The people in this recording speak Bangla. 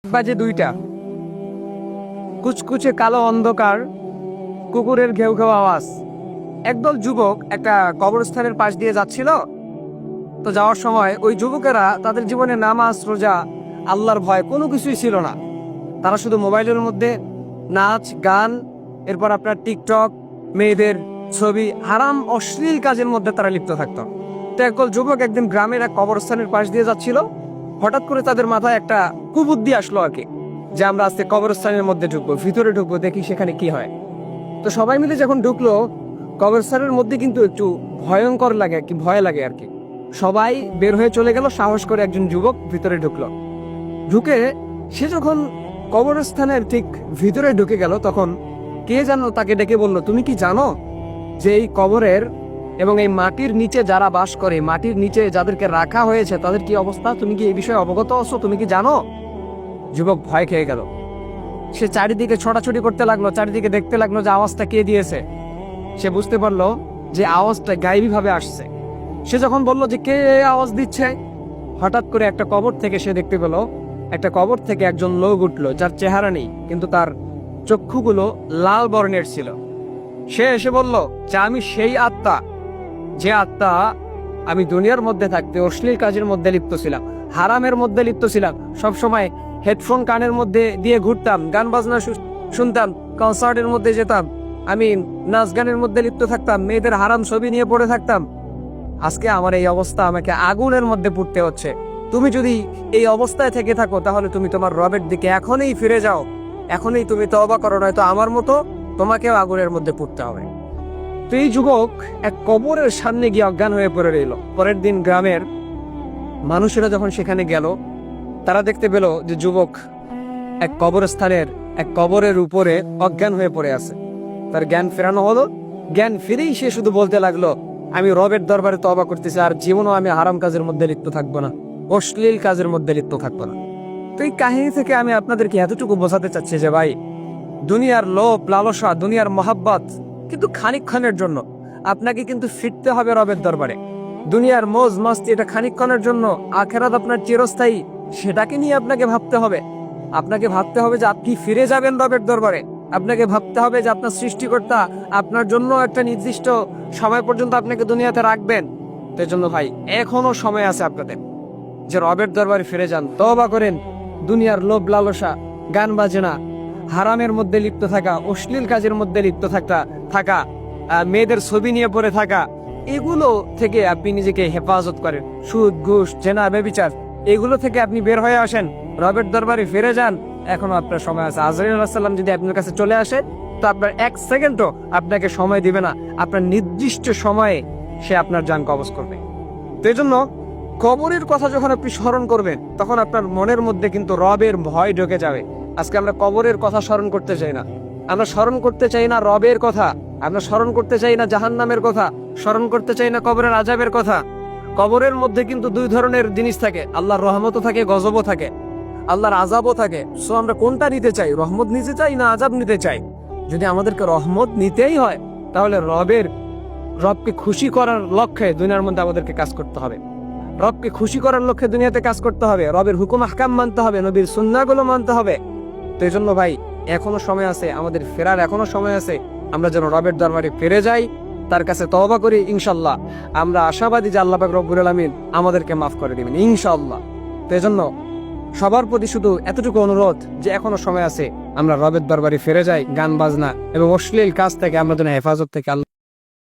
বাজে 2টা। কুচকুচে কালো অন্ধকার, কুকুরের ঘেউ ঘেউ আওয়াজ। একদল যুবক একটা কবরস্থানের পাশ দিয়ে যাচ্ছিল। তো যাওয়ার সময় ওই যুবকেরা তাদের জীবনে নামাজ, রোজা, আল্লাহর ভয় কোনো কিছুই ছিল না। তারা শুধু মোবাইলের মধ্যে নাচ, গান, এরপর আপনার টিকটক, মেয়েদের ছবি, হারাম অশ্লীল কাজের মধ্যে তারা লিপ্ত থাকতো। তো একদল যুবক একদিন গ্রামের এক কবরস্থানের পাশ দিয়ে যাচ্ছিল। হঠাৎ করে তাদের মাথায় একটা কুবুদ্ধি আসলো আর কি, যে আমরা আজকে কবরস্থানের মধ্যে ঢুকবো, ভিতরে ঢুকবো, দেখি সেখানে কি হয়। তো সবাই মিলে যখন ঢুকলো, কবরস্থানের মধ্যে কিন্তু একটু ভয়ঙ্কর লাগে আর কি, ভয় লাগে আর কি। সবাই বের হয়ে চলে গেল, সাহস করে একজন যুবক ভিতরে ঢুকলো। ঢুকে সে যখন কবরস্থানের ঠিক ভিতরে ঢুকে গেল, তখন কে যেন তাকে ডেকে বলল, তুমি কি জানো যে এই কবরের এবং এই মাটির নিচে যারা বাস করে, মাটির নিচে যাদেরকে রাখা হয়েছে তাদের কি অবস্থা? তুমি কি এই বিষয়ে অবগত আছো? তুমি কি জানো? যুবক ভয় খেয়ে গেল। সে চারিদিকে ছোটাছুটি করতে লাগলো, চারিদিকে দেখতে লাগলো যে আওয়াজটা কে দিয়েছে। সে বুঝতে পারলো যে আওয়াজটা গায়েবী ভাবে আসছে। সে যখন বলল যে কে আওয়াজ দিচ্ছে, হঠাৎ করে একটা কবর থেকে সে দেখতে পেল, একটা কবর থেকে একজন লোক উঠলো, যার চেহারা নেই কিন্তু তার চক্ষুগুলো লাল বর্ণের ছিল। সে এসে বলল যে আমি সেই আত্মা, যে আত্মা আমি দুনিয়ার মধ্যে থাকতে অশ্লীল কাজের মধ্যে লিপ্ত ছিলাম, হারামের মধ্যে লিপ্ত ছিলাম, সবসময় হেডফোন কানের মধ্যে দিয়ে ঘুরতাম, গান বাজনা শুনতাম, কনসার্টের মধ্যে যেতাম, আমি নাচ গানের মধ্যে লিপ্ত থাকতাম, মেয়েদের হারাম ছবি নিয়ে পড়ে থাকতাম। আজকে আমার এই অবস্থা, আমাকে আগুনের মধ্যে পুড়তে হচ্ছে। তুমি যদি এই অবস্থায় থেকে থাকো, তাহলে তুমি তোমার রবের দিকে এখনই ফিরে যাও, এখনই তুমি তওবা করো, নয়তো আমার মতো তোমাকেও আগুনের মধ্যে পুড়তে হবে। তো এই যুবক এক কবরের সামনে গিয়ে অজ্ঞান হয়ে পড়ে রইল। পরের দিন গ্রামের মানুষেরা যখন সেখানে গেল, তারা দেখতে পেল যে যুবক এক কবরস্থানের এক কবরের উপরে অজ্ঞান হয়ে পড়ে আছে। তার জ্ঞান ফেরানো হলো। জ্ঞান ফিরেই সে শুধু বলতে লাগলো, আমি রবের দরবারে তওবা করতেছি, আর জীবনও আমি হারাম কাজের মধ্যে লিপ্ত থাকবো না, অশ্লীল কাজের মধ্যে লিপ্ত থাকবো না। তো এই কাহিনী থেকে আমি আপনাদেরকে এতটুকু বোঝাতে চাচ্ছি যে ভাই, দুনিয়ার লোভ লালসা, দুনিয়ার মহাব্বত কিন্তু খানিকক্ষণের জন্য। আপনাকে কিন্তু ফিরতে হবে রবের দরবারে। দুনিয়ার মৌজ মস্তি এটা খানিকক্ষণের জন্য, আখেরাত আপনার চিরস্থায়ী, সেটাকে নিয়ে আপনাকে ভাবতে হবে। আপনাকে ভাবতে হবে যে আপনি ফিরে যাবেন রবের দরবারে। আপনাকে ভাবতে হবে যে আপনার সৃষ্টিকর্তা আপনার জন্য একটা নির্দিষ্ট সময় পর্যন্ত আপনাকে দুনিয়াতে রাখবেন। তো জন্য ভাই, এখনো সময় আছে আপনাদের যে রবের দরবারে ফিরে যান, তওবা করেন। দুনিয়ার লোভ লালসা, গান বাজনা, হারামের মধ্যে লিপ্ত থাকা, অশ্লীল কাজের মধ্যে লিপ্ত থাকা, মেয়েদের ছবি নিয়ে পড়ে থাকা, এগুলো থেকে আপনি নিজেকে হেফাজত করেন। সুদ, ঘুষ, জেনা, ব্যভিচার, এগুলো থেকে আপনি বের হয়ে আসেন, রবের দরবারে ফিরে যান। এখনো আপনার সময় আছে। আজরাইল আলাইহিস সালাম যদি আপনার কাছে চলে আসে, তো আপনার 1 সেকেন্ডও আপনাকে সময় দিবে না, আপনার নির্দিষ্ট সময়ে সে আপনার জান কবজ করবে। তো এই জন্য কবরের কথা যখন আপনি স্মরণ করবেন, তখন আপনার মনের মধ্যে কিন্তু রবের ভয় ঢুকে যাবে। আজকে আমরা কবরের কথা স্মরণ করতে চাই না। আমরা স্মরণ করতে চাই না রবের কথা, আমরা স্মরণ করতে চাই না জাহান্নামের কথা, স্মরণ করতে চাই না কবরের আযাবের কথা। কবরের মধ্যে কিন্তু 2 ধরনের জিনিস থাকে, আল্লাহর রহমতও থাকে, গজবও থাকে, আল্লাহর আযাবও থাকে। সো আমরা কোনটা নিতে চাই? রহমত নিতে চাই না আযাব নিতে চাই? যদি আমাদেরকে রহমত নিতেই হয়, তাহলে রবকে খুশি করার লক্ষ্যে দুনিয়ার মধ্যে আমাদেরকে কাজ করতে হবে। রবকে খুশি করার লক্ষ্যে দুনিয়াতে কাজ করতে হবে, রবের হুকুম আহকাম মানতে হবে, নবীর সুন্নাহগুলো মানতে হবে। তো এই জন্য ভাই, এখনো সময় আছে, আমাদের ফেরার এখনো সময় আছে। আমরা যেন রবের দরবারে ফিরে যাই, তার কাছে তওবা করি। ইনশাআল্লাহ আমরা আশাবাদী যে আল্লাহ পাক রব্বুল আলামিন আমাদেরকে মাফ করে দিবেন ইনশাআল্লাহ। তো এই জন্য সবার প্রতি শুধু এতটুকু অনুরোধ যে এখনো সময় আছে, আমরা রবের দরবারে ফিরে যাই। গান বাজনা এবং অশ্লীল কাজ থেকে আমরা যেন হেফাজত থেকে আল্লাহ